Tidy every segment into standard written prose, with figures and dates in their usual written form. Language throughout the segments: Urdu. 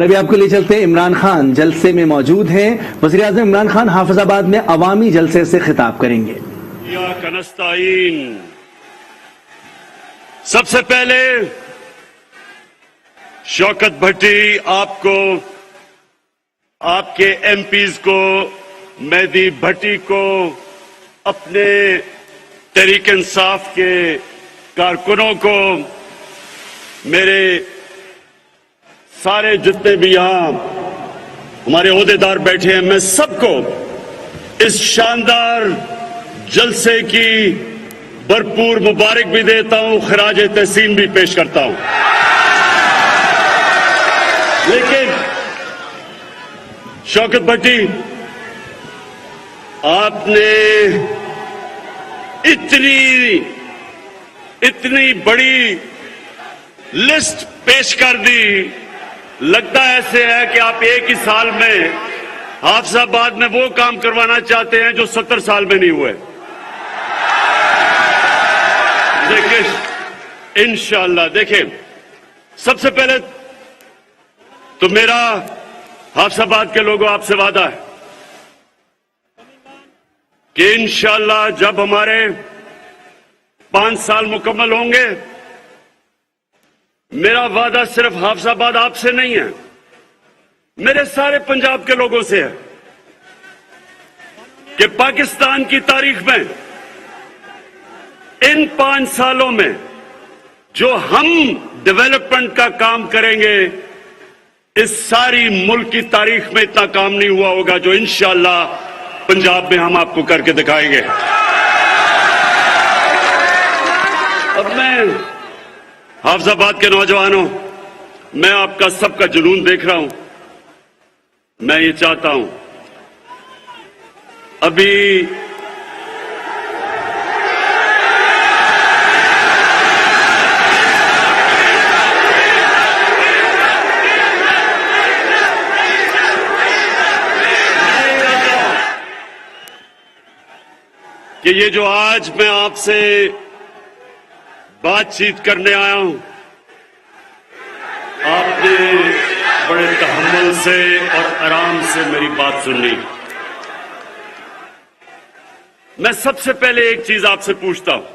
ابھی آپ کو لے چلتے ہیں، عمران خان جلسے میں موجود ہیں۔ وزیر اعظم عمران خان حافظ آباد میں عوامی جلسے سے خطاب کریں گے۔ سب سے پہلے شوکت بھٹی آپ کو، آپ کے ایم پیز کو، مہدی بھٹی کو، اپنے تحریک انصاف کے کارکنوں کو، میرے سارے جتنے بھی یہاں ہمارے عہدیدار بیٹھے ہیں، میں سب کو اس شاندار جلسے کی بھرپور مبارک بھی دیتا ہوں، خراج تحسین بھی پیش کرتا ہوں۔ لیکن شوکت بھٹی، آپ نے اتنی بڑی لسٹ پیش کر دی، لگتا ایسے ہے کہ آپ ایک ہی سال میں حافظ آباد میں وہ کام کروانا چاہتے ہیں جو 70 سال میں نہیں ہوئے۔ دیکھیں انشاءاللہ، دیکھیں سب سے پہلے تو میرا حافظ آباد کے لوگوں آپ سے وعدہ ہے کہ انشاءاللہ جب ہمارے 5 سال مکمل ہوں گے، میرا وعدہ صرف حافظ آباد آپ سے نہیں ہے، میرے سارے پنجاب کے لوگوں سے ہے کہ پاکستان کی تاریخ میں ان 5 سالوں میں جو ہم ڈیولپمنٹ کا کام کریں گے، اس ساری ملک کی تاریخ میں اتنا کام نہیں ہوا ہوگا جو انشاءاللہ پنجاب میں ہم آپ کو کر کے دکھائیں گے۔ اب میں حافظ آباد کے نوجوانوں، میں آپ کا سب کا جنون دیکھ رہا ہوں، میں یہ چاہتا ہوں ابھی کہ یہ جو آج میں آپ سے بات چیت کرنے آیا ہوں، آپ نے بڑے تحمل سے اور آرام سے میری بات سنی۔ میں سب سے پہلے ایک چیز آپ سے پوچھتا ہوں،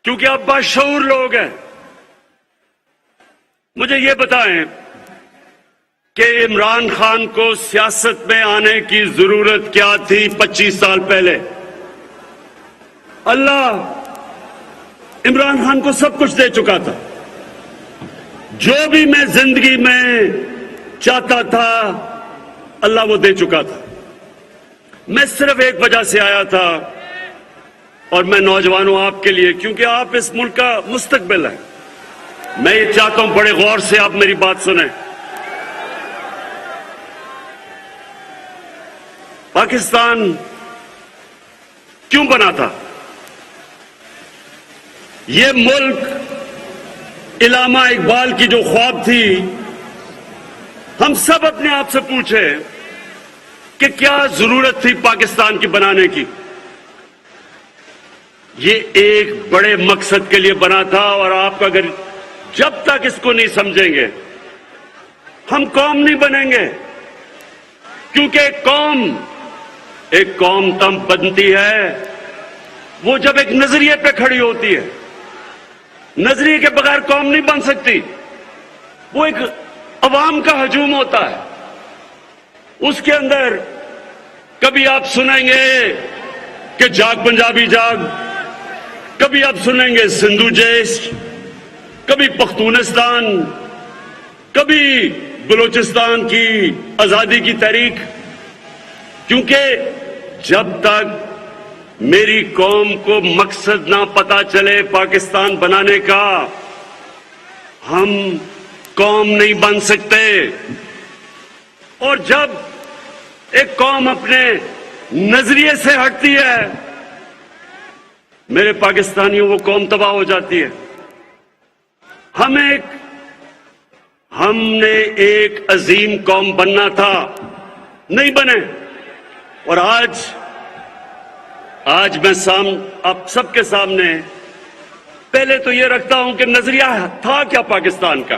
کیونکہ آپ باشعور لوگ ہیں، مجھے یہ بتائیں کہ عمران خان کو سیاست میں آنے کی ضرورت کیا تھی 25 سال پہلے؟ اللہ عمران خان کو سب کچھ دے چکا تھا، جو بھی میں زندگی میں چاہتا تھا اللہ وہ دے چکا تھا۔ میں صرف ایک وجہ سے آیا تھا، اور میں نوجوانوں آپ کے لیے، کیونکہ آپ اس ملک کا مستقبل ہے، میں یہ چاہتا ہوں بڑے غور سے آپ میری بات سنیں۔ پاکستان کیوں بنا تھا؟ یہ ملک علامہ اقبال کی جو خواب تھی، ہم سب اپنے آپ سے پوچھیں کہ کیا ضرورت تھی پاکستان کی بنانے کی؟ یہ ایک بڑے مقصد کے لیے بنا تھا، اور آپ اگر جب تک اس کو نہیں سمجھیں گے ہم قوم نہیں بنیں گے، کیونکہ ایک قوم تب بنتی ہے وہ جب ایک نظریے پہ کھڑی ہوتی ہے۔ نظریے کے بغیر قوم نہیں بن سکتی، وہ ایک عوام کا ہجوم ہوتا ہے، اس کے اندر کبھی آپ سنیں گے کہ جاگ پنجابی جاگ، کبھی آپ سنیں گے سندھو جیش، کبھی پختونستان، کبھی بلوچستان کی آزادی کی تحریک، کیونکہ جب تک میری قوم کو مقصد نہ پتا چلے پاکستان بنانے کا، ہم قوم نہیں بن سکتے۔ اور جب ایک قوم اپنے نظریے سے ہٹتی ہے، میرے پاکستانیوں، وہ قوم تباہ ہو جاتی ہے۔ ہم نے ایک عظیم قوم بننا تھا، نہیں بنے، اور آج میں آپ سب کے سامنے پہلے تو یہ رکھتا ہوں کہ نظریہ تھا کیا پاکستان کا؟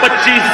25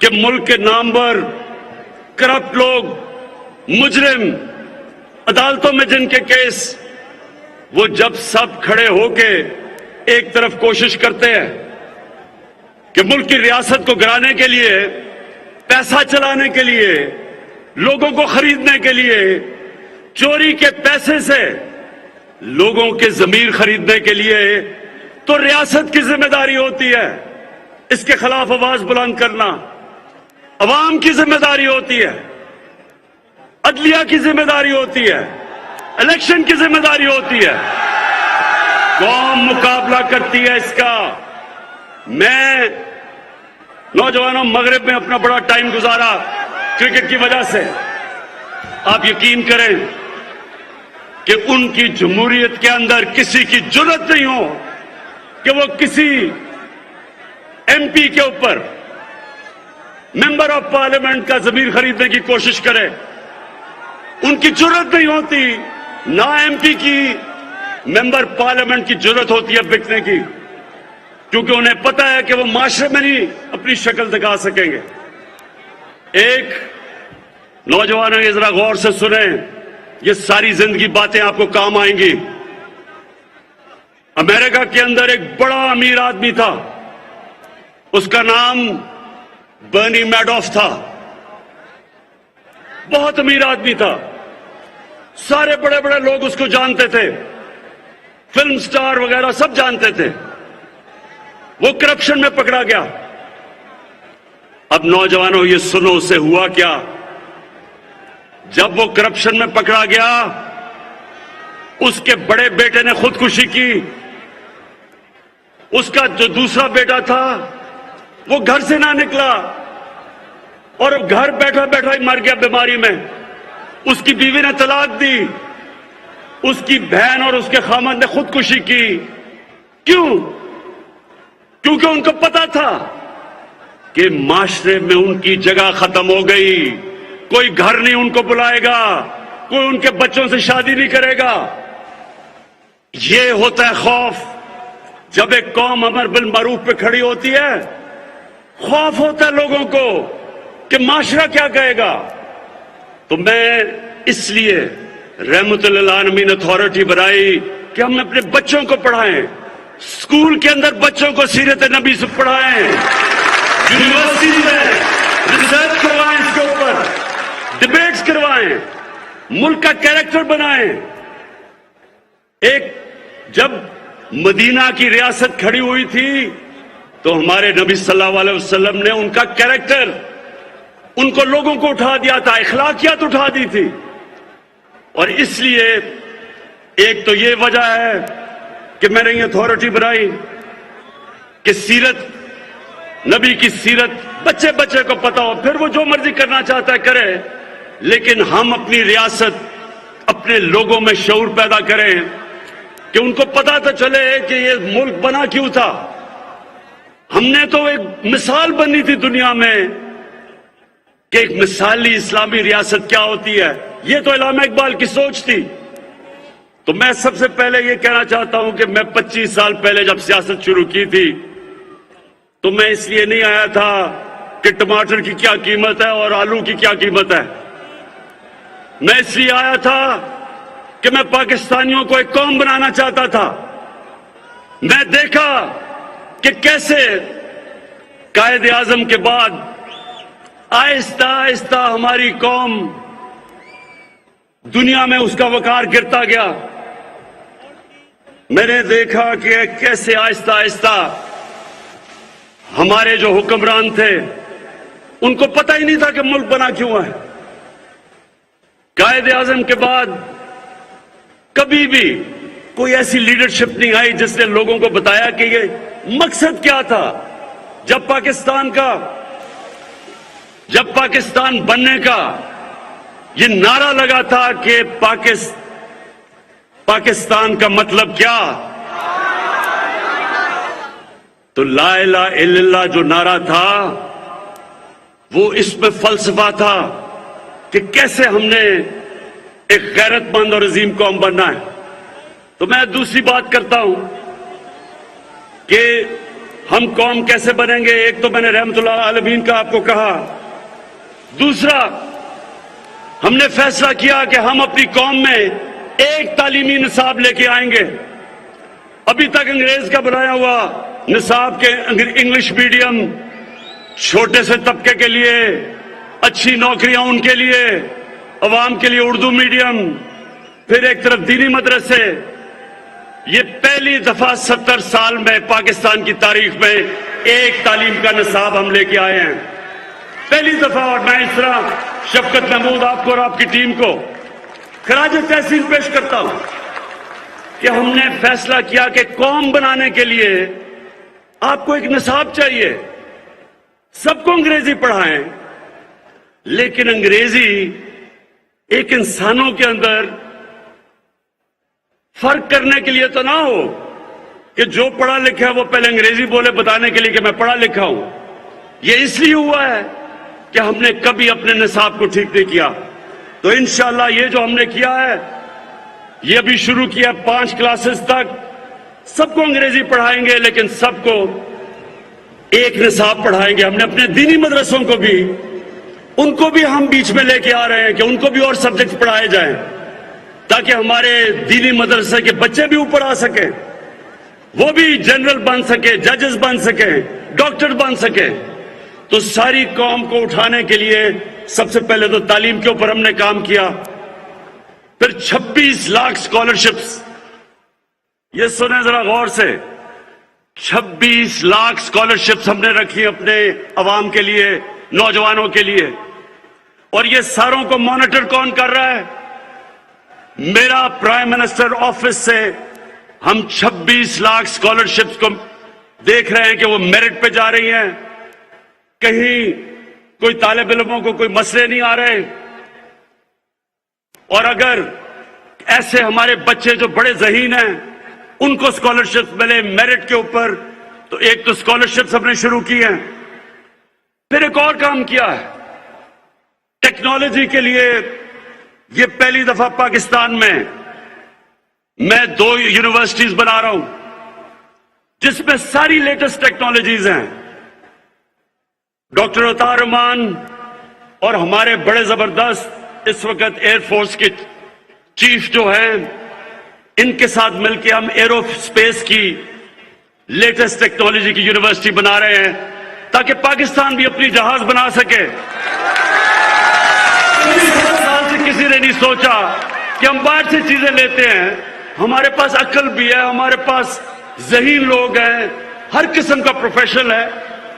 کہ ملک کے نامور کرپٹ لوگ، مجرم، عدالتوں میں جن کے کیس، وہ جب سب کھڑے ہو کے ایک طرف کوشش کرتے ہیں کہ ملک کی ریاست کو گرانے کے لیے، پیسہ چلانے کے لیے، لوگوں کو خریدنے کے لیے، چوری کے پیسے سے لوگوں کے ضمیر خریدنے کے لیے، تو ریاست کی ذمہ داری ہوتی ہے اس کے خلاف آواز بلند کرنا، عوام کی ذمہ داری ہوتی ہے، عدلیہ کی ذمہ داری ہوتی ہے، الیکشن کی ذمہ داری ہوتی ہے، قوم مقابلہ کرتی ہے اس کا۔ میں نوجوانوں مغرب میں اپنا بڑا ٹائم گزارا کرکٹ کی وجہ سے، آپ یقین کریں کہ ان کی جمہوریت کے اندر کسی کی جرأت نہیں ہو کہ وہ کسی ایم پی کے اوپر، ممبر آف پارلیمنٹ کا ضمیر خریدنے کی کوشش کرے۔ ان کی جرأت نہیں ہوتی، نہ ایم پی کی، ممبر پارلیمنٹ کی جرأت ہوتی ہے بکنے کی، کیونکہ انہیں پتہ ہے کہ وہ معاشرے میں نہیں اپنی شکل دکھا سکیں گے۔ ایک نوجوانوں یہ ذرا غور سے سنیں، یہ ساری زندگی باتیں آپ کو کام آئیں گی۔ امریکہ کے اندر ایک بڑا امیر آدمی تھا، اس کا نام برنی میڈوف تھا، بہت امیر آدمی تھا، سارے بڑے بڑے لوگ اس کو جانتے تھے، فلم سٹار وغیرہ سب جانتے تھے۔ وہ کرپشن میں پکڑا گیا۔ اب نوجوانوں یہ سنو اسے ہوا کیا؟ جب وہ کرپشن میں پکڑا گیا، اس کے بڑے بیٹے نے خودکشی کی، اس کا جو دوسرا بیٹا تھا وہ گھر سے نہ نکلا اور گھر بیٹھا بیٹھا ہی مر گیا بیماری میں۔ اس کی بیوی نے طلاق دی، اس کی بہن اور اس کے خامد نے خودکشی کی۔ کیوں؟ کیونکہ ان کو پتا تھا کہ معاشرے میں ان کی جگہ ختم ہو گئی، کوئی گھر نہیں ان کو بلائے گا، کوئی ان کے بچوں سے شادی نہیں کرے گا۔ یہ ہوتا ہے خوف۔ جب ایک قوم امر بالمعروف پہ کھڑی ہوتی ہے، خوف ہوتا ہے لوگوں کو کہ معاشرہ کیا کہے گا۔ تو میں اس لیے رحمت للعالمین اتھارٹی بنائی کہ ہم اپنے بچوں کو پڑھائیں، اسکول کے اندر بچوں کو سیرت نبی سے پڑھائیں، یونیورسٹی میں ریسرچ کروائیں، اس کے اوپر ڈبیٹس کروائیں، ملک کا کیریکٹر بنائیں۔ ایک جب مدینہ کی ریاست کھڑی ہوئی تھی تو ہمارے نبی صلی اللہ علیہ وسلم نے ان کا کیریکٹر، ان کو لوگوں کو اٹھا دیا تھا، اخلاقیات اٹھا دی تھی۔ اور اس لیے ایک تو یہ وجہ ہے کہ میں نے یہ اتھارٹی بنائی کہ سیرت نبی کی سیرت بچے بچے کو پتا ہو، پھر وہ جو مرضی کرنا چاہتا ہے کرے، لیکن ہم اپنی ریاست، اپنے لوگوں میں شعور پیدا کریں کہ ان کو پتا تو چلے کہ یہ ملک بنا کیوں تھا۔ ہم نے تو ایک مثال بنی تھی دنیا میں کہ ایک مثالی اسلامی ریاست کیا ہوتی ہے، یہ تو علامہ اقبال کی سوچ تھی۔ تو میں سب سے پہلے یہ کہنا چاہتا ہوں کہ میں 25 سال پہلے جب سیاست شروع کی تھی تو میں اس لیے نہیں آیا تھا کہ ٹماٹر کی کیا قیمت ہے اور آلو کی کیا قیمت ہے۔ میں اس لیے آیا تھا کہ میں پاکستانیوں کو ایک قوم بنانا چاہتا تھا۔ میں دیکھا کہ کیسے قائد اعظم کے بعد آہستہ آہستہ ہماری قوم دنیا میں اس کا وقار گرتا گیا۔ میں نے دیکھا کہ کیسے آہستہ آہستہ ہمارے جو حکمران تھے ان کو پتہ ہی نہیں تھا کہ ملک بنا کیوں ہے۔ قائد اعظم کے بعد کبھی بھی کوئی ایسی لیڈرشپ نہیں آئی جس نے لوگوں کو بتایا کہ یہ مقصد کیا تھا۔ جب پاکستان بننے کا یہ نعرہ لگا تھا کہ پاکستان کا مطلب کیا، تو لا الہ الا اللہ جو نعرہ تھا وہ اس میں فلسفہ تھا کہ کیسے ہم نے ایک غیرت مند اور عظیم قوم بننا ہے۔ تو میں دوسری بات کرتا ہوں کہ ہم قوم کیسے بنیں گے؟ ایک تو میں نے رحمت اللہ عالمین کا آپ کو کہا، دوسرا ہم نے فیصلہ کیا کہ ہم اپنی قوم میں ایک تعلیمی نصاب لے کے آئیں گے۔ ابھی تک انگریز کا بنایا ہوا نصاب کے انگلش میڈیم چھوٹے سے طبقے کے لیے، اچھی نوکریاں ان کے لیے، عوام کے لیے اردو میڈیم، پھر ایک طرف دینی مدرسے۔ یہ پہلی دفعہ 70 سال میں پاکستان کی تاریخ میں ایک تعلیم کا نصاب ہم لے کے آئے ہیں، پہلی دفعہ۔ اور میں اس طرح شفقت محمود آپ کو اور آپ کی ٹیم کو خراج تحسین پیش کرتا ہوں کہ ہم نے فیصلہ کیا کہ قوم بنانے کے لیے آپ کو ایک نصاب چاہیے۔ سب کو انگریزی پڑھائیں، لیکن انگریزی ایک انسانوں کے اندر فرق کرنے کے لیے تو نہ ہو کہ جو پڑھا لکھا ہے وہ پہلے انگریزی بولے بتانے کے لیے کہ میں پڑھا لکھا ہوں۔ یہ اس لیے ہوا ہے کہ ہم نے کبھی اپنے نصاب کو ٹھیک نہیں کیا۔ تو انشاءاللہ یہ جو ہم نے کیا ہے، یہ ابھی شروع کیا 5 کلاسز تک، سب کو انگریزی پڑھائیں گے، لیکن سب کو ایک نصاب پڑھائیں گے۔ ہم نے اپنے دینی مدرسوں کو بھی، ان کو بھی ہم بیچ میں لے کے آ رہے ہیں کہ ان کو بھی اور سبجیکٹ پڑھائے جائیں، تاکہ ہمارے دینی مدرسے کے بچے بھی اوپر آ سکیں، وہ بھی جنرل بن سکے، ججز بن سکیں، ڈاکٹر بن سکیں۔ تو ساری قوم کو اٹھانے کے لیے سب سے پہلے تو تعلیم کے اوپر ہم نے کام کیا، پھر 26 لاکھ اسکالرشپس۔ یہ سنیں ذرا غور سے، 26 لاکھ اسکالرشپس ہم نے رکھی اپنے عوام کے لیے، نوجوانوں کے لیے۔ اور یہ ساروں کو مانیٹر کون کر رہا ہے؟ میرا پرائم منسٹر آفس سے ہم 26 لاکھ اسکالرشپس کو دیکھ رہے ہیں کہ وہ میرٹ پہ جا رہی ہیں، کہیں کوئی طالب علموں کو کوئی مسئلے نہیں آ رہے۔ اور اگر ایسے ہمارے بچے جو بڑے ذہین ہیں ان کو اسکالرشپ ملے میرٹ کے اوپر، تو ایک تو اسکالرشپس ہم نے شروع کی ہیں۔ پھر ایک اور کام کیا ہے ٹیکنالوجی کے لیے۔ یہ پہلی دفعہ پاکستان میں 2 یونیورسٹیز بنا رہا ہوں جس میں ساری لیٹسٹ ٹیکنالوجیز ہیں۔ ڈاکٹر عطا رحمان اور ہمارے بڑے زبردست اس وقت ایئر فورس کے چیف جو ہیں، ان کے ساتھ مل کے ہم ایرو اسپیس کی لیٹسٹ ٹیکنالوجی کی یونیورسٹی بنا رہے ہیں تاکہ پاکستان بھی اپنی جہاز بنا سکے۔ 30 سال سے کسی نے نہیں سوچا کہ ہم باہر سے چیزیں لیتے ہیں، ہمارے پاس عقل بھی ہے، ہمارے پاس ذہین لوگ ہیں، ہر قسم کا پروفیشن ہے،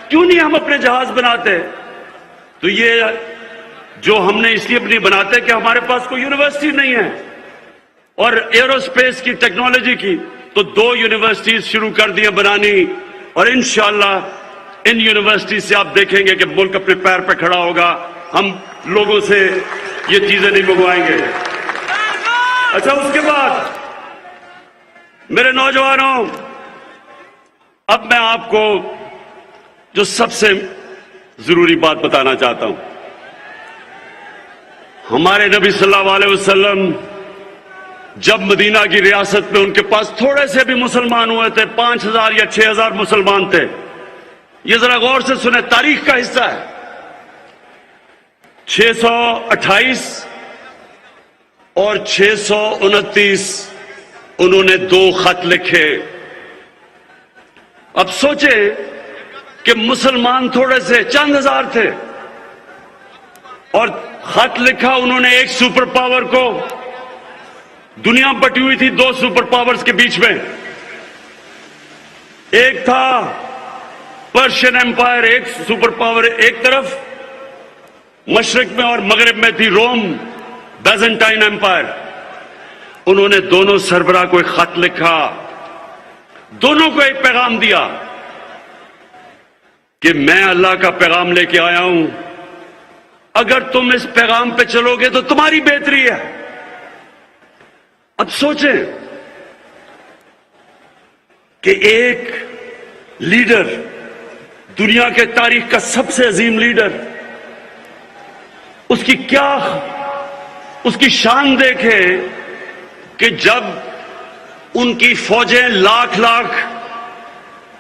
کیوں نہیں ہم اپنے جہاز بناتے؟ تو یہ جو ہم نے اس لیے نہیں بناتے کہ ہمارے پاس کوئی یونیورسٹی نہیں ہے، اور ایرو اسپیس کی ٹیکنالوجی کی تو 2 یونیورسٹیز شروع کر دی ہیں بنانی، اور انشاءاللہ ان یونیورسٹی سے آپ دیکھیں گے کہ ملک اپنے پیر پہ کھڑا ہوگا۔ ہم لوگوں سے یہ چیزیں نہیں منگوائیں گے۔ اچھا، اس کے بعد میرے نوجوانوں، اب میں آپ کو جو سب سے ضروری بات بتانا چاہتا ہوں، ہمارے نبی صلی اللہ علیہ وسلم جب مدینہ کی ریاست میں ان کے پاس تھوڑے سے بھی مسلمان ہوئے تھے، 5000 یا 6000 مسلمان تھے۔ یہ ذرا غور سے سنیں، تاریخ کا حصہ ہے۔ 628 اور 629 انہوں نے 2 خط لکھے۔ اب سوچیں کہ مسلمان تھوڑے سے چند ہزار تھے، اور خط لکھا انہوں نے ایک سپر پاور کو۔ دنیا بٹی ہوئی تھی 2 سپر پاورز کے بیچ میں، ایک تھا پرشین ایمپائر، ایک سپر پاور ایک طرف مشرق میں، اور مغرب میں تھی روم بیزنٹائن ایمپائر۔ انہوں نے دونوں سربراہ کو ایک خط لکھا، دونوں کو ایک پیغام دیا کہ میں اللہ کا پیغام لے کے آیا ہوں، اگر تم اس پیغام پہ چلو گے تو تمہاری بہتری ہے۔ اب سوچیں کہ ایک لیڈر، دنیا کے تاریخ کا سب سے عظیم لیڈر، اس کی شان دیکھے کہ جب ان کی فوجیں لاکھ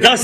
10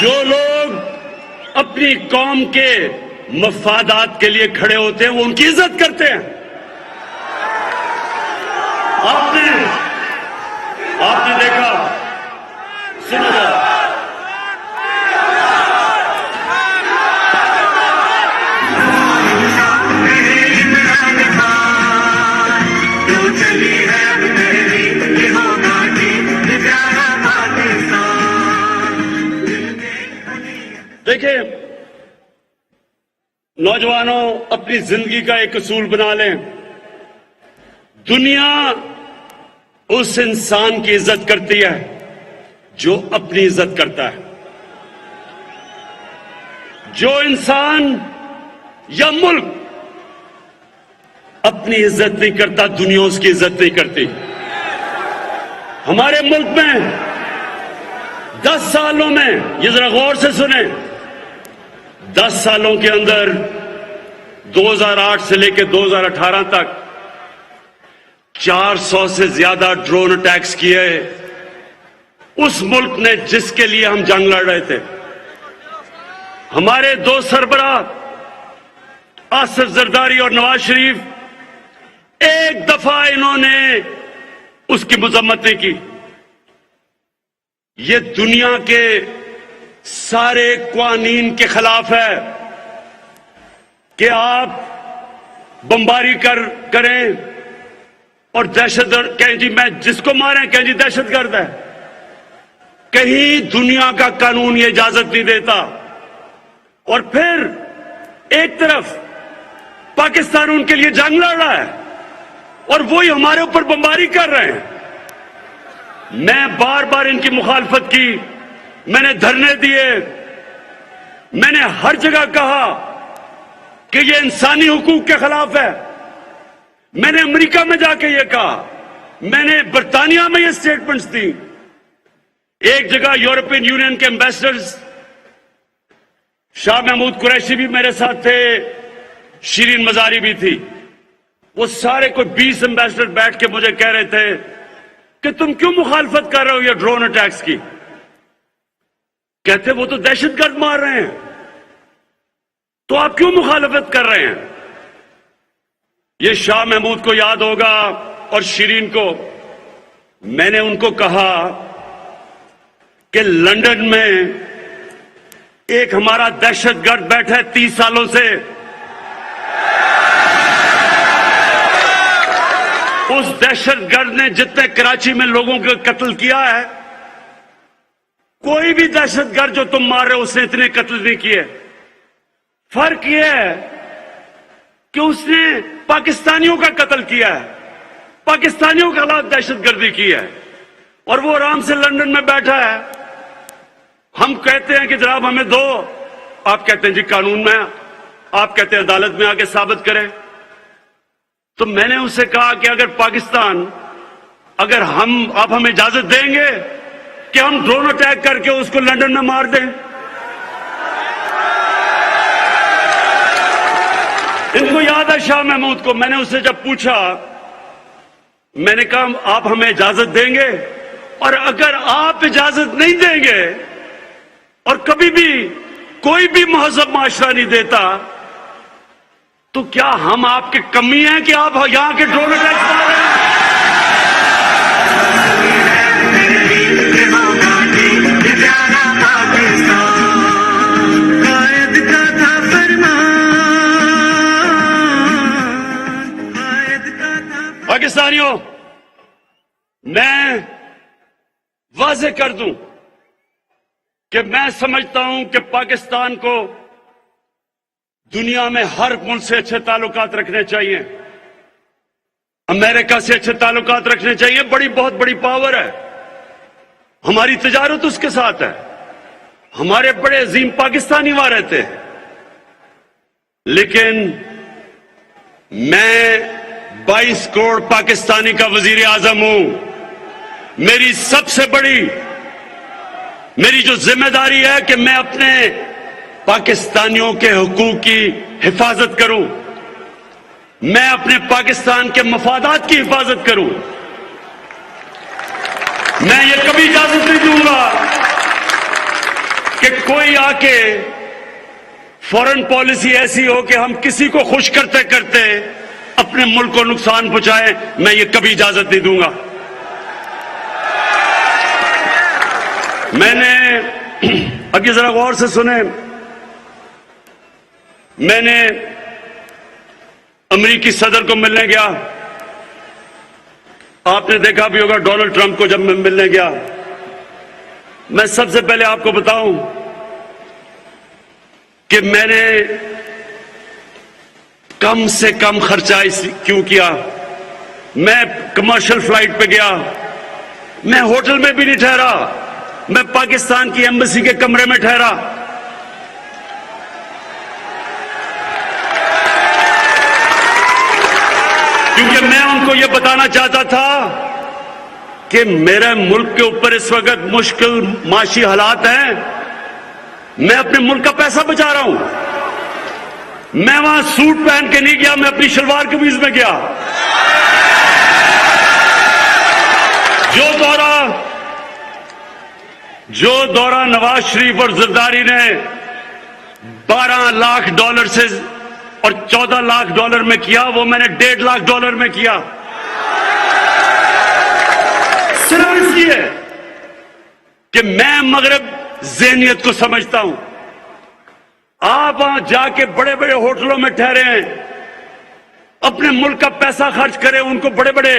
جو لوگ اپنی قوم کے مفادات کے لیے کھڑے ہوتے ہیں وہ ان کی عزت کرتے ہیں. آپ نے دیکھا, سنو ذرا. دیکھیں نوجوانوں, اپنی زندگی کا ایک اصول بنا لیں. دنیا اس انسان کی عزت کرتی ہے جو اپنی عزت کرتا ہے. جو انسان یا ملک اپنی عزت نہیں کرتا, دنیا اس کی عزت نہیں کرتی. ہمارے ملک میں 10 سالوں میں, یہ ذرا غور سے سنیں, 10 سالوں کے اندر 2008 سے لے کے 2018 تک 400 سے زیادہ ڈرون اٹیکس کیے اس ملک نے جس کے لیے ہم جنگ لڑ رہے تھے. ہمارے 2 سربراہ آصف زرداری اور نواز شریف, ایک دفعہ انہوں نے اس کی مذمت نہیں کی. یہ دنیا کے سارے قوانین کے خلاف ہے کہ آپ بمباری کریں اور دہشت گرد کہیں جی میں جس کو ماریں کہیں جی دہشت گرد ہے. کہیں دنیا کا قانون یہ اجازت نہیں دیتا. اور پھر ایک طرف پاکستان ان کے لیے جنگ لڑ رہا ہے اور وہی ہمارے اوپر بمباری کر رہے ہیں. میں بار بار ان کی مخالفت کی, میں نے دھرنے دیے, میں نے ہر جگہ کہا کہ یہ انسانی حقوق کے خلاف ہے. میں نے امریکہ میں جا کے یہ کہا, میں نے برطانیہ میں یہ سٹیٹمنٹس دی. ایک جگہ یورپین یونین کے ایمبیسڈرز شاہ محمود قریشی بھی میرے ساتھ تھے, شیرین مزاری بھی تھی. وہ سارے کوئی 20 ایمبیسڈر بیٹھ کے مجھے کہہ رہے تھے کہ تم کیوں مخالفت کر رہے ہو یہ ڈرون اٹیکس کی. کہتے وہ تو دہشت گرد مار رہے ہیں, تو آپ کیوں مخالفت کر رہے ہیں. یہ شاہ محمود کو یاد ہوگا اور شیرین کو. میں نے ان کو کہا کہ لندن میں ایک ہمارا دہشت گرد بیٹھا ہے 30 سالوں سے, اس دہشت گرد نے جتنے کراچی میں لوگوں کو قتل کیا ہے, کوئی بھی دہشت گرد جو تم مار رہے ہو اس نے اتنے قتل نہیں کیے. فرق یہ ہے کہ اس نے پاکستانیوں کا قتل کیا ہے, پاکستانیوں کے خلاف دہشت گردی کی ہے, اور وہ آرام سے لندن میں بیٹھا ہے. ہم کہتے ہیں کہ جناب ہمیں دو, آپ کہتے ہیں جی قانون میں, آپ کہتے ہیں عدالت میں آ کے ثابت کریں. تو میں نے اسے کہا کہ اگر پاکستان, اگر آپ ہمیں اجازت دیں گے کہ ہم ڈرون اٹیک کر کے اس کو لندن میں مار دیں. ان کو یاد ہے شاہ محمود کو, میں نے اسے جب پوچھا, میں نے کہا آپ ہمیں اجازت دیں گے, اور اگر آپ اجازت نہیں دیں گے اور کبھی بھی کوئی بھی مہذب معاشرہ نہیں دیتا, تو کیا ہم آپ کے کمی ہیں کہ آپ یہاں کے ڈرون اٹیک مار رہے ہیں. پاکستانیوں, میں واضح کر دوں کہ میں سمجھتا ہوں کہ پاکستان کو دنیا میں ہر ملک سے اچھے تعلقات رکھنے چاہیے. امریکہ سے اچھے تعلقات رکھنے چاہیے, بہت بڑی پاور ہے, ہماری تجارت اس کے ساتھ ہے, ہمارے بڑے عظیم پاکستانی وہاں رہتے ہیں. لیکن میں 22 کروڑ پاکستانی کا وزیر اعظم ہوں. میری سب سے بڑی جو ذمہ داری ہے کہ میں اپنے پاکستانیوں کے حقوق کی حفاظت کروں, میں اپنے پاکستان کے مفادات کی حفاظت کروں. میں یہ کبھی اجازت نہیں دوں گا کہ کوئی آ کے فورن پالیسی ایسی ہو کہ ہم کسی کو خوش کرتے کرتے اپنے ملک کو نقصان پہنچائیں، میں یہ کبھی اجازت نہیں دوں گا۔ میں نے اب یہ ذرا غور سے سنیں، میں نے امریکی صدر کو ملنے گیا، آپ نے دیکھا بھی ہوگا ڈونلڈ ٹرمپ کو جب میں ملنے گیا، میں سب سے پہلے آپ کو بتاؤں کہ میں نے کم سے کم خرچہ کیوں کیا۔ میں کمرشل فلائٹ پہ گیا، میں ہوٹل میں بھی نہیں ٹھہرا، میں پاکستان کی ایمبیسی کے کمرے میں ٹھہرا۔ کیونکہ میں ان کو یہ بتانا چاہتا تھا کہ میرے ملک کے اوپر اس وقت مشکل معاشی حالات ہیں، میں اپنے ملک کا پیسہ بچا رہا ہوں۔ میں وہاں سوٹ پہن کے نہیں گیا، میں اپنی شلوار قمیض میں گیا۔ جو دورہ نواز شریف اور زرداری نے $12 لاکھ سے اور $14 لاکھ میں کیا، وہ میں نے $1.5 لاکھ میں کیا، صرف اس لیے کہ میں مغرب ذہنیت کو سمجھتا ہوں۔ آپ وہاں جا کے بڑے بڑے ہوٹلوں میں ٹھہرے ہیں، اپنے ملک کا پیسہ خرچ کریں، ان کو بڑے بڑے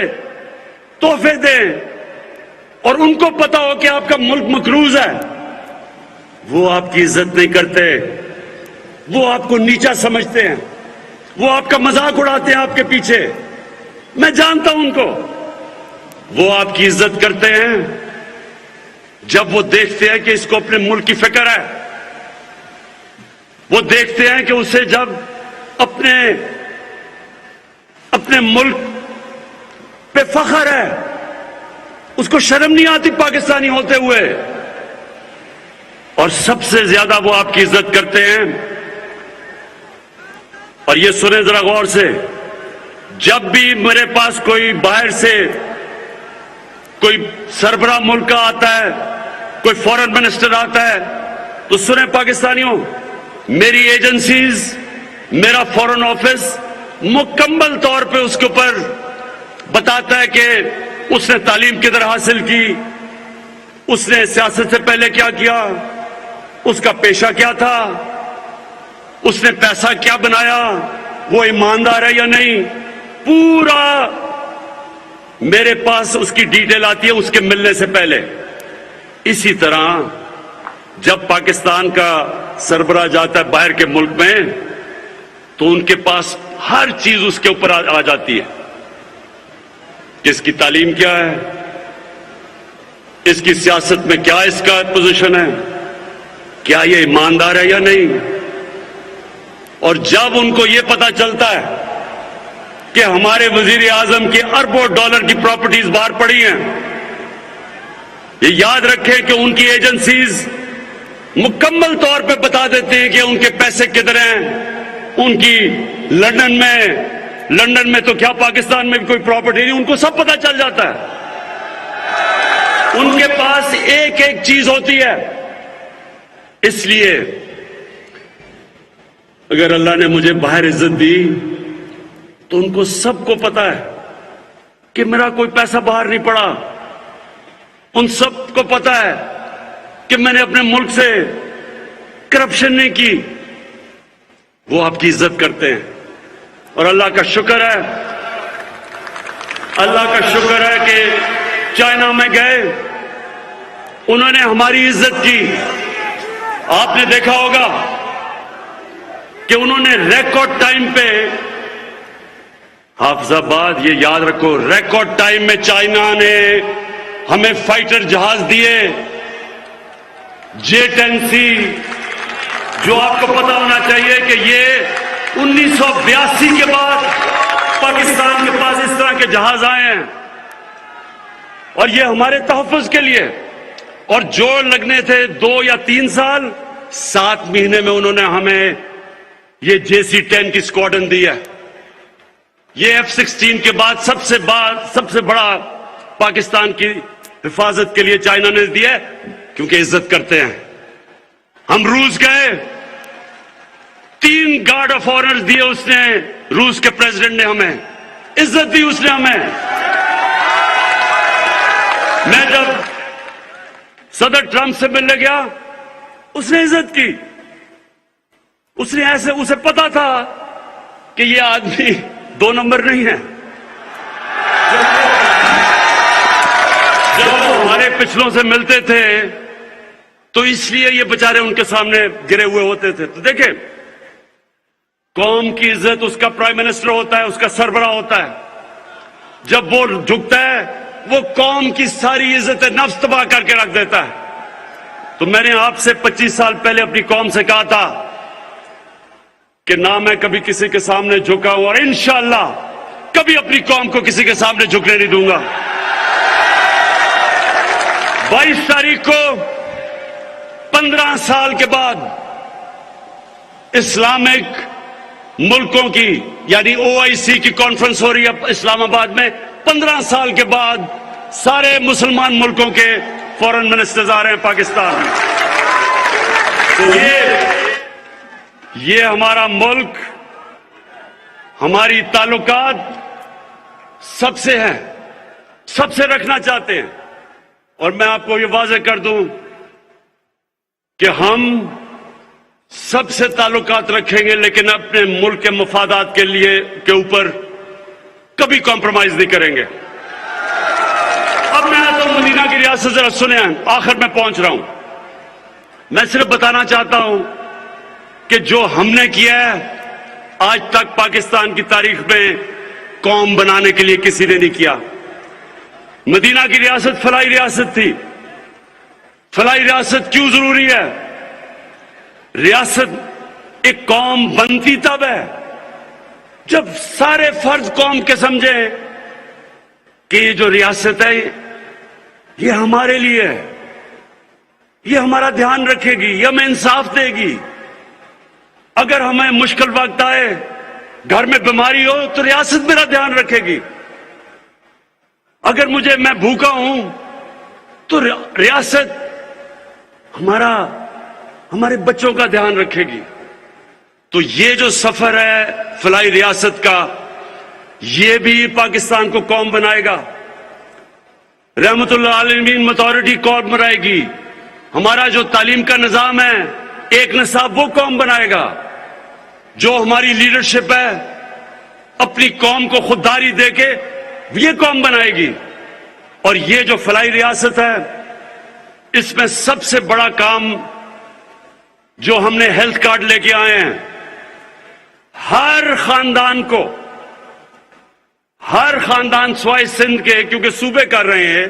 تحفے دیں، اور ان کو پتا ہو کہ آپ کا ملک مقروض ہے، وہ آپ کی عزت نہیں کرتے، وہ آپ کو نیچا سمجھتے ہیں، وہ آپ کا مذاق اڑاتے ہیں آپ کے پیچھے۔ میں جانتا ہوں ان کو، وہ آپ کی عزت کرتے ہیں جب وہ دیکھتے ہیں کہ اس کو اپنے ملک کی فکر ہے، وہ دیکھتے ہیں کہ اسے جب اپنے ملک پہ فخر ہے، اس کو شرم نہیں آتی پاکستانی ہوتے ہوئے، اور سب سے زیادہ وہ آپ کی عزت کرتے ہیں۔ اور یہ سنیں ذرا غور سے، جب بھی میرے پاس کوئی باہر سے کوئی سربراہ ملک کا آتا ہے، کوئی فورن منسٹر آتا ہے، تو سنیں پاکستانیوں، میری ایجنسیز، میرا فورن آفس مکمل طور پہ اس کے اوپر بتاتا ہے کہ اس نے تعلیم کدھر حاصل کی، اس نے سیاست سے پہلے کیا کیا، اس کا پیشہ کیا تھا، اس نے پیسہ کیا بنایا، وہ ایماندار ہے یا نہیں، پورا میرے پاس اس کی ڈیٹیل آتی ہے اس کے ملنے سے پہلے۔ اسی طرح جب پاکستان کا سربراہ جاتا ہے باہر کے ملک میں، تو ان کے پاس ہر چیز اس کے اوپر آ جاتی ہے کہ اس کی تعلیم کیا ہے، اس کی سیاست میں کیا اس کا پوزیشن ہے، کیا یہ ایماندار ہے یا نہیں۔ اور جب ان کو یہ پتا چلتا ہے کہ ہمارے وزیر اعظم کی اربوں ڈالر کی پراپرٹیز باہر پڑی ہیں، یہ یاد رکھیں کہ ان کی ایجنسیز مکمل طور پہ بتا دیتے ہیں کہ ان کے پیسے کدھر ہیں، ان کی لندن میں تو کیا پاکستان میں بھی کوئی پراپرٹی نہیں، ان کو سب پتا چل جاتا ہے۔ ان کے پاس ایک ایک چیز ہوتی ہے۔ اس لیے اگر اللہ نے مجھے باہر عزت دی تو ان کو سب کو پتا ہے کہ میرا کوئی پیسہ باہر نہیں پڑا، ان سب کو پتا ہے کہ میں نے اپنے ملک سے کرپشن نہیں کی، وہ آپ کی عزت کرتے ہیں۔ اور اللہ کا شکر ہے، اللہ کا شکر ہے کہ چائنا میں گئے، انہوں نے ہماری عزت کی۔ آپ نے دیکھا ہوگا کہ انہوں نے ریکارڈ ٹائم پہ، حافظ آباد یہ یاد رکھو، ریکارڈ ٹائم میں چائنا نے ہمیں فائٹر جہاز دیے، J-10C، جو آپ کو پتا ہونا چاہیے کہ یہ 1982 کے بعد پاکستان کے پاس اس طرح کے جہاز آئے ہیں، اور یہ ہمارے تحفظ کے لیے۔ اور جو لگنے تھے 2 یا 3 سال، 7 مہینے میں انہوں نے ہمیں یہ JC-10 کی اسکواڈرن دی ہے۔ یہ F-16 کے بعد سب سے بڑا پاکستان کی حفاظت کے لیے چائنا نے دیا ہے، کیونکہ عزت کرتے ہیں۔ ہم روس گئے, 3 گارڈ آف آنر دیے اس نے, روس کے پریزیڈنٹ نے ہمیں عزت دی, اس نے ہمیں. میں جب صدر ٹرمپ سے ملنے گیا, اس نے عزت کی. اس نے ایسے, اسے پتا تھا کہ یہ آدمی 2 نمبر نہیں ہے. جب وہ ہمارے پچھلوں سے ملتے تھے تو اس لیے یہ بیچارے ان کے سامنے گرے ہوئے ہوتے تھے. تو دیکھیں, قوم کی عزت اس کا پرائم منسٹر ہوتا ہے, اس کا سربراہ ہوتا ہے. جب وہ جھکتا ہے وہ قوم کی ساری عزت نفس تباہ کر کے رکھ دیتا ہے. تو میں نے آپ سے 25 سال پہلے اپنی قوم سے کہا تھا کہ نہ میں کبھی کسی کے سامنے جھکا ہوں, اور انشاءاللہ کبھی اپنی قوم کو کسی کے سامنے جھکنے نہیں دوں گا. 22 تاریخ کو 15 سال کے بعد اسلامک ملکوں کی یعنی OIC کی کانفرنس ہو رہی ہے اسلام آباد میں. 15 سال کے بعد سارے مسلمان ملکوں کے فورن منسٹرز آ رہے ہیں پاکستان میں. تو یہ ہمارا ملک, ہماری تعلقات سب سے ہیں, سب سے رکھنا چاہتے ہیں. اور میں آپ کو یہ واضح کر دوں کہ ہم سب سے تعلقات رکھیں گے, لیکن اپنے ملک کے مفادات کے اوپر کبھی کمپرومائز نہیں کریں گے. اب میں آتا ہوں مدینہ کی ریاست, ذرا سنیں, آخر میں پہنچ رہا ہوں. میں صرف بتانا چاہتا ہوں کہ جو ہم نے کیا ہے آج تک پاکستان کی تاریخ میں قوم بنانے کے لیے کسی نے نہیں کیا. مدینہ کی ریاست فلاحی ریاست تھی. فلاحی ریاست کیوں ضروری ہے؟ ریاست ایک قوم بنتی تب ہے جب سارے فرد قوم کے سمجھیں کہ یہ جو ریاست ہے یہ ہمارے لیے ہے, یہ ہمارا دھیان رکھے گی, یہ ہمیں انصاف دے گی. اگر ہمیں مشکل وقت آئے, گھر میں بیماری ہو, تو ریاست میرا دھیان رکھے گی. اگر میں بھوکا ہوں تو ریاست ہمارے بچوں کا دھیان رکھے گی. تو یہ جو سفر ہے فلاحی ریاست کا, یہ بھی پاکستان کو قوم بنائے گا. رحمت اللہ عالمین اتھارٹی قوم بنائے گی. ہمارا جو تعلیم کا نظام ہے, ایک نصاب, وہ قوم بنائے گا. جو ہماری لیڈرشپ ہے اپنی قوم کو خودداری دے کے یہ قوم بنائے گی. اور یہ جو فلاحی ریاست ہے, اس میں سب سے بڑا کام جو ہم نے ہیلتھ کارڈ لے کے آئے ہیں, ہر خاندان سوائے سندھ کے, کیونکہ صوبے کر رہے ہیں,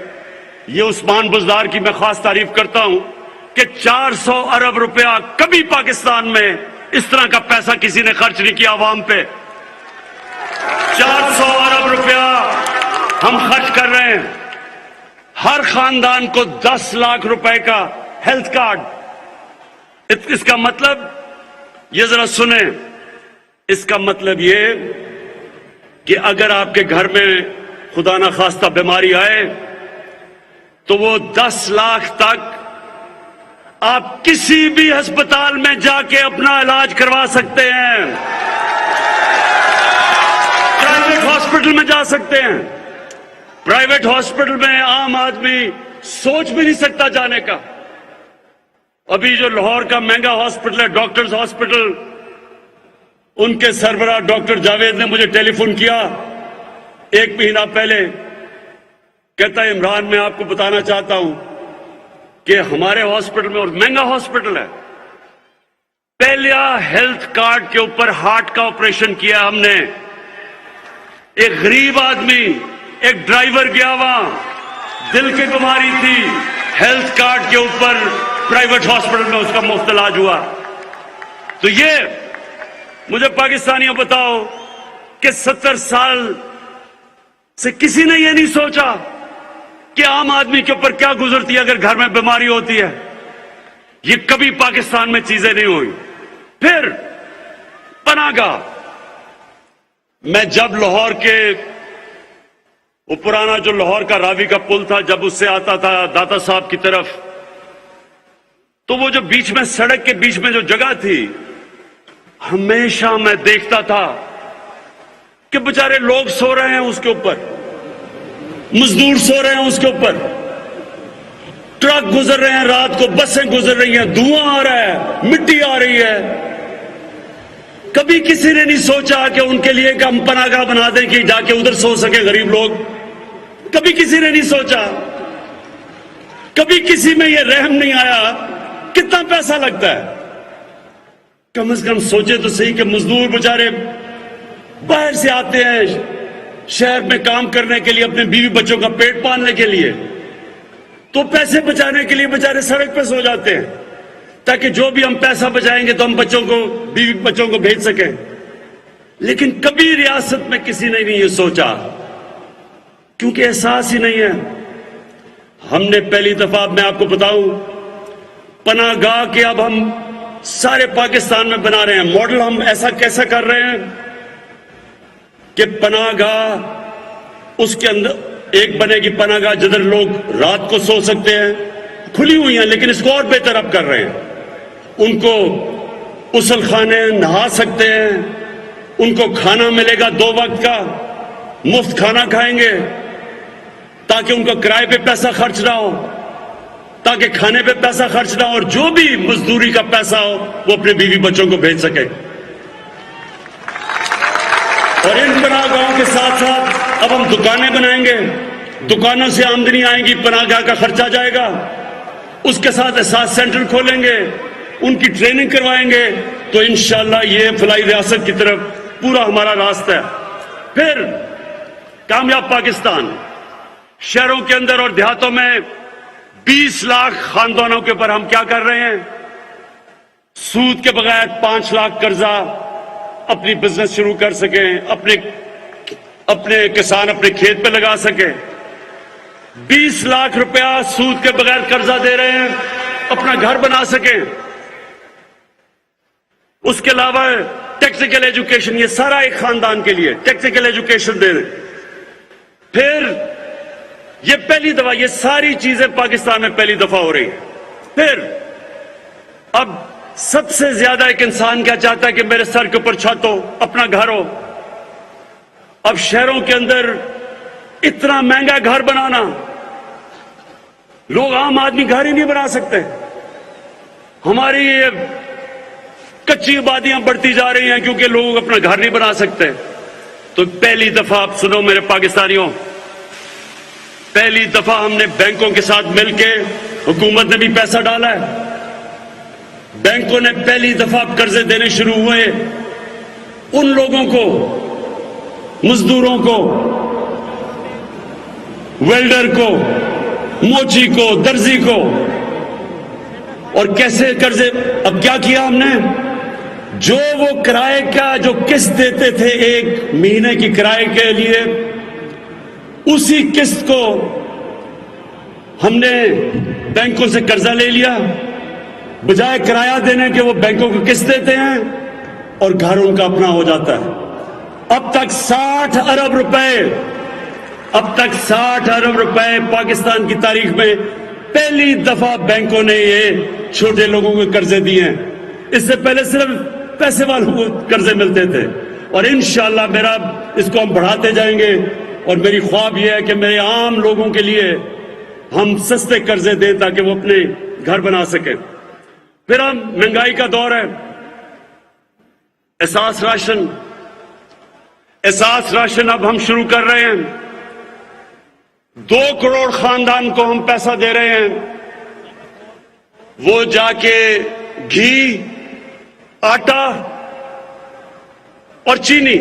یہ عثمان بزدار کی میں خاص تعریف کرتا ہوں کہ 400 ارب روپیہ کبھی پاکستان میں اس طرح کا پیسہ کسی نے خرچ نہیں کیا عوام پہ. 400 ارب روپیہ ہم خرچ کر رہے ہیں. ہر خاندان کو 10 لاکھ روپے کا ہیلتھ کارڈ. اس کا مطلب یہ ذرا سنیں, اس کا مطلب یہ کہ اگر آپ کے گھر میں خدا نہ خواستہ بیماری آئے تو وہ 10 لاکھ تک آپ کسی بھی ہسپتال میں جا کے اپنا علاج کروا سکتے ہیں. پرائیویٹ ہاسپٹل میں جا سکتے ہیں. پرائیویٹ ہاسپٹل میں عام آدمی سوچ بھی نہیں سکتا جانے کا. ابھی جو لاہور کا مہنگا ہاسپٹل ہے, ڈاکٹرز ہاسپٹل, ان کے سربراہ ڈاکٹر جاوید نے مجھے ٹیلی فون کیا 1 مہینہ پہلے. کہتا ہے عمران, میں آپ کو بتانا چاہتا ہوں کہ ہمارے ہاسپٹل میں, اور مہنگا ہاسپٹل ہے, پہلا ہیلتھ کارڈ کے اوپر ہارٹ کا آپریشن کیا ہم نے. ایک غریب آدمی, ایک ڈرائیور گیا وہاں, دل کی بیماری تھی, ہیلتھ کارڈ کے اوپر پرائیویٹ ہاسپٹل میں اس کا مفت علاج ہوا. تو یہ مجھے پاکستانیوں بتاؤ کہ 70 سال سے کسی نے یہ نہیں سوچا کہ عام آدمی کے اوپر کیا گزرتی ہے اگر گھر میں بیماری ہوتی ہے. یہ کبھی پاکستان میں چیزیں نہیں ہوئی. پھر پناہ گاہ, میں جب لاہور کے وہ پرانا جو لاہور کا راوی کا پل تھا, جب اس سے آتا تھا داتا صاحب کی طرف, تو وہ جو بیچ میں سڑک کے بیچ میں جو جگہ تھی، ہمیشہ میں دیکھتا تھا کہ بیچارے لوگ سو رہے ہیں اس کے اوپر، مزدور سو رہے ہیں اس کے اوپر، ٹرک گزر رہے ہیں رات کو، بسیں گزر رہی ہیں، دھواں آ رہا ہے، مٹی آ رہی ہے۔ کبھی کسی نے نہیں سوچا کہ ان کے لیے ایک ہم پناہ گاہ بنا دیں کہ جا کے ادھر سو سکے غریب لوگ۔ کبھی کسی نے نہیں سوچا، کبھی کسی میں یہ رحم نہیں آیا کتنا پیسہ لگتا ہے۔ کم از کم سوچے تو صحیح کہ مزدور بیچارے باہر سے آتے ہیں شہر میں کام کرنے کے لیے، اپنے بیوی بچوں کا پیٹ پالنے کے لیے، تو پیسے بچانے کے لیے بیچارے سڑک پہ سو جاتے ہیں تاکہ جو بھی ہم پیسہ بچائیں گے تو ہم بچوں کو، بیوی بچوں کو بھیج سکیں۔ لیکن کبھی ریاست میں کسی نے نہیں یہ سوچا، کیونکہ احساس ہی نہیں ہے۔ ہم نے پہلی دفعہ، میں آپ کو بتاؤں، پناہ گاہ کے اب ہم سارے پاکستان میں بنا رہے ہیں ماڈل۔ ہم ایسا کیسا کر رہے ہیں کہ پناہ گاہ اس کے اندر ایک بنے گی پناہ گاہ جدھر لوگ رات کو سو سکتے ہیں، کھلی ہوئی ہیں، لیکن اس کو اور بہتر اب کر رہے ہیں۔ ان کو غسل خانے، نہا سکتے ہیں، ان کو کھانا ملے گا 2 وقت کا، مفت کھانا کھائیں گے تاکہ ان کو کرائے پہ پیسہ خرچ نہ ہو، تاکہ کھانے پہ پیسہ خرچ نہ ہو، اور جو بھی مزدوری کا پیسہ ہو وہ اپنے بیوی بچوں کو بھیج سکے۔ اور ان پناہ گاہوں کے ساتھ ساتھ اب ہم دکانیں بنائیں گے، دکانوں سے آمدنی آئے گی، پناہ گاہ کا خرچہ جائے گا، اس کے ساتھ احساس سینٹر کھولیں گے، ان کی ٹریننگ کروائیں گے، تو انشاءاللہ یہ فلاحی ریاست کی طرف پورا ہمارا راستہ ہے۔ پھر کامیاب پاکستان، شہروں کے اندر اور دیہاتوں میں 20 لاکھ خاندانوں کے اوپر ہم کیا کر رہے ہیں؟ سود کے بغیر 5 لاکھ قرضہ، اپنی بزنس شروع کر سکیں، اپنے کسان اپنے کھیت پہ لگا سکیں۔ 20 لاکھ روپیہ سود کے بغیر قرضہ دے رہے ہیں، اپنا گھر بنا سکیں۔ اس کے علاوہ ٹیکنیکل ایجوکیشن، یہ سارا ایک خاندان کے لیے ٹیکنیکل ایجوکیشن دے رہے ہیں۔ پھر یہ پہلی دفعہ، یہ ساری چیزیں پاکستان میں پہلی دفعہ ہو رہی ہیں۔ پھر اب سب سے زیادہ ایک انسان کیا چاہتا ہے کہ میرے سر کے اوپر چھت ہو، اپنا گھر ہو۔ اب شہروں کے اندر اتنا مہنگا گھر بنانا، لوگ عام آدمی گھر ہی نہیں بنا سکتے۔ ہماری یہ کچی آبادیاں بڑھتی جا رہی ہیں کیونکہ لوگ اپنا گھر نہیں بنا سکتے۔ تو پہلی دفعہ آپ سنو میرے پاکستانیوں، پہلی دفعہ ہم نے بینکوں کے ساتھ مل کے، حکومت نے بھی پیسہ ڈالا ہے، بینکوں نے پہلی دفعہ قرضے دینے شروع ہوئے ان لوگوں کو، مزدوروں کو، ویلڈر کو، موچی کو، درزی کو۔ اور کیسے قرضے؟ اب کیا کیا ہم نے؟ جو وہ کرائے کا جو قسط دیتے تھے 1 مہینے کی کرائے کے لیے، اسی قسط کو ہم نے بینکوں سے قرضہ لے لیا، بجائے کرایہ دینے کے وہ بینکوں کو قسط دیتے ہیں اور گھر ان کا اپنا ہو جاتا ہے۔ اب تک 60 ارب روپے پاکستان کی تاریخ میں پہلی دفعہ بینکوں نے یہ چھوٹے لوگوں کو قرضے دیے ہیں۔ اس سے پہلے صرف پیسے والوں کو قرضے ملتے تھے، اور انشاءاللہ میرا اس کو ہم بڑھاتے جائیں گے، اور میری خواب یہ ہے کہ میرے عام لوگوں کے لیے ہم سستے قرضے دیں تاکہ وہ اپنے گھر بنا سکیں۔ پھر ہم مہنگائی کا دور ہے، احساس راشن اب ہم شروع کر رہے ہیں۔ 2 کروڑ خاندان کو ہم پیسہ دے رہے ہیں، وہ جا کے گھی، آٹا اور چینی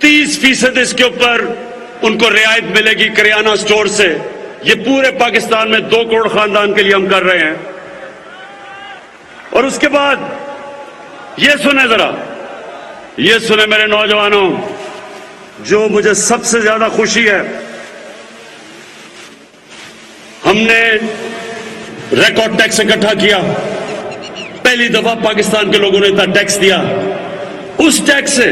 30% اس کے اوپر ان کو رعایت ملے گی کریانہ سٹور سے۔ یہ پورے پاکستان میں 2 کروڑ خاندان کے لیے ہم کر رہے ہیں۔ اور اس کے بعد یہ سنیں ذرا، یہ سنیں میرے نوجوانوں، جو مجھے سب سے زیادہ خوشی ہے، ہم نے ریکارڈ ٹیکس اکٹھا کیا۔ پہلی دفعہ پاکستان کے لوگوں نے اتنا ٹیکس دیا۔ اس ٹیکس سے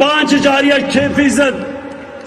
5.6%।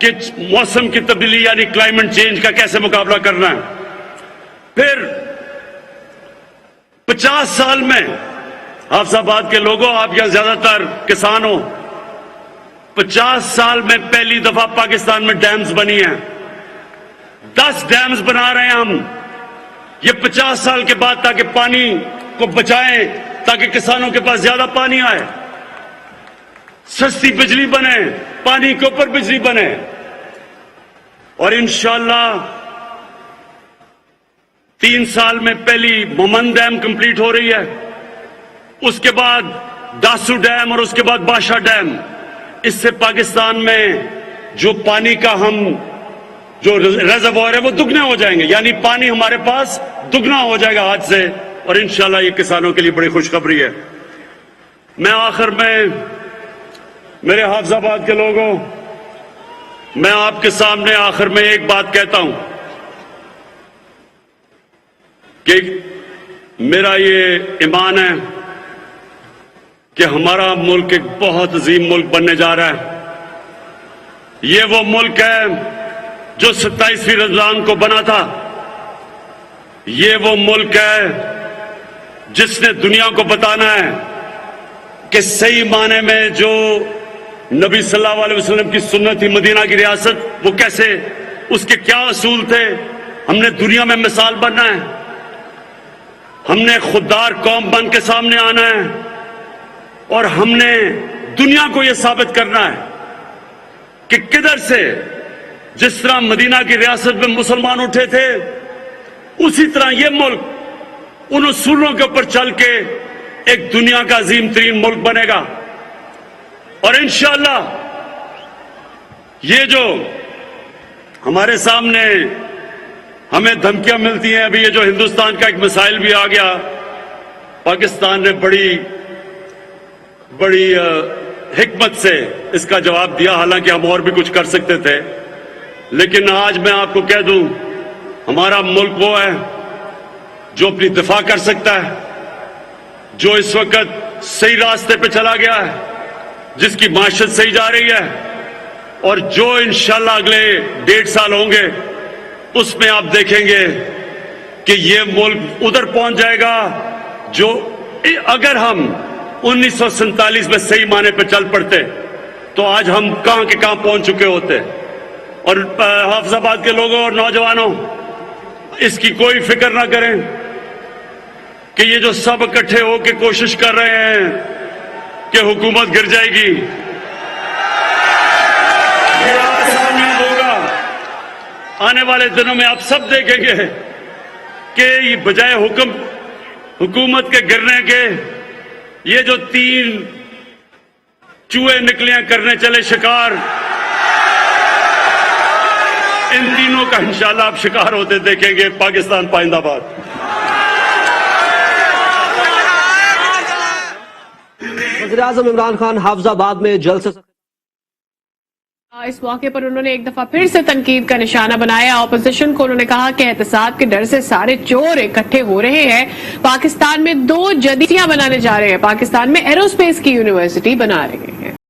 کہ موسم کی تبدیلی یعنی کلائمیٹ چینج کا کیسے مقابلہ کرنا ہے. پھر 50 سال میں حافظ آباد کے لوگوں، آپ یہاں زیادہ تر کسان ہو، 50 سال میں پہلی دفعہ پاکستان میں ڈیمز بنی ہیں. 10 ڈیمز بنا رہے ہیں ہم. یہ 50 سال کے بعد تاکہ پانی کو بچائیں، تاکہ کسانوں کے پاس زیادہ پانی آئے، سستی بجلی بنے، پانی کے اوپر بجلی بنے. اور انشاءاللہ 3 سال میں پہلی مومن ڈیم کمپلیٹ ہو رہی ہے، اس کے بعد داسو ڈیم اور اس کے بعد بادشاہ ڈیم. اس سے پاکستان میں جو پانی کا ہم جو ریزروائر ہے وہ دگنے ہو جائیں گے، یعنی پانی ہمارے پاس دگنا ہو جائے گا آج سے. اور انشاءاللہ یہ کسانوں کے لیے بڑی خوشخبری ہے. میں آخر میں میرے حافظ آباد کے لوگوں، میں آپ کے سامنے آخر میں ایک بات کہتا ہوں کہ میرا یہ ایمان ہے کہ ہمارا ملک ایک بہت عظیم ملک بننے جا رہا ہے. یہ وہ ملک ہے جو 27ویں رمضان کو بنا تھا. یہ وہ ملک ہے جس نے دنیا کو بتانا ہے کہ صحیح معنی میں جو نبی صلی اللہ علیہ وسلم کی سنت تھی، مدینہ کی ریاست، وہ کیسے، اس کے کیا اصول تھے. ہم نے دنیا میں مثال بننا ہے. ہم نے خوددار قوم بن کے سامنے آنا ہے اور ہم نے دنیا کو یہ ثابت کرنا ہے کہ کدھر سے جس طرح مدینہ کی ریاست میں مسلمان اٹھے تھے، اسی طرح یہ ملک ان اصولوں کے اوپر چل کے ایک دنیا کا عظیم ترین ملک بنے گا. اور انشاءاللہ یہ جو ہمارے سامنے ہمیں دھمکیاں ملتی ہیں، ابھی یہ جو ہندوستان کا ایک مسائل بھی آ گیا، پاکستان نے بڑی حکمت سے اس کا جواب دیا، حالانکہ ہم اور بھی کچھ کر سکتے تھے. لیکن آج میں آپ کو کہہ دوں، ہمارا ملک وہ ہے جو اپنی دفاع کر سکتا ہے، جو اس وقت صحیح راستے پہ چلا گیا ہے، جس کی معیشت صحیح جا رہی ہے، اور جو انشاءاللہ اگلے 1.5 سال ہوں گے اس میں آپ دیکھیں گے کہ یہ ملک ادھر پہنچ جائے گا جو اگر ہم 1947 میں صحیح معنی پہ چل پڑتے تو آج ہم کہاں کے کہاں پہنچ چکے ہوتے. اور حافظ آباد کے لوگوں اور نوجوانوں، اس کی کوئی فکر نہ کریں کہ یہ جو سب اکٹھے ہو کے کوشش کر رہے ہیں کہ حکومت گر جائے گی، یہ آپ کے سامنے ہوگا. آنے والے دنوں میں آپ سب دیکھیں گے کہ یہ بجائے حکومت کے گرنے کے یہ جو 3 چوہے نکلیاں کرنے چلے شکار، ان تینوں کا انشاءاللہ آپ شکار ہوتے دیکھیں گے. پاکستان پائندہ باد. وزیراعظم عمران خان حافظ آباد میں جلسے اس موقع پر انہوں نے ایک دفعہ پھر سے تنقید کا نشانہ بنایا. اپوزیشن کو انہوں نے کہا کہ احتساب کے ڈر سے سارے چور اکٹھے ہو رہے ہیں. پاکستان میں 2 جدیدیاں بنانے جا رہے ہیں. پاکستان میں ایرو اسپیس کی یونیورسٹی بنا رہے ہیں.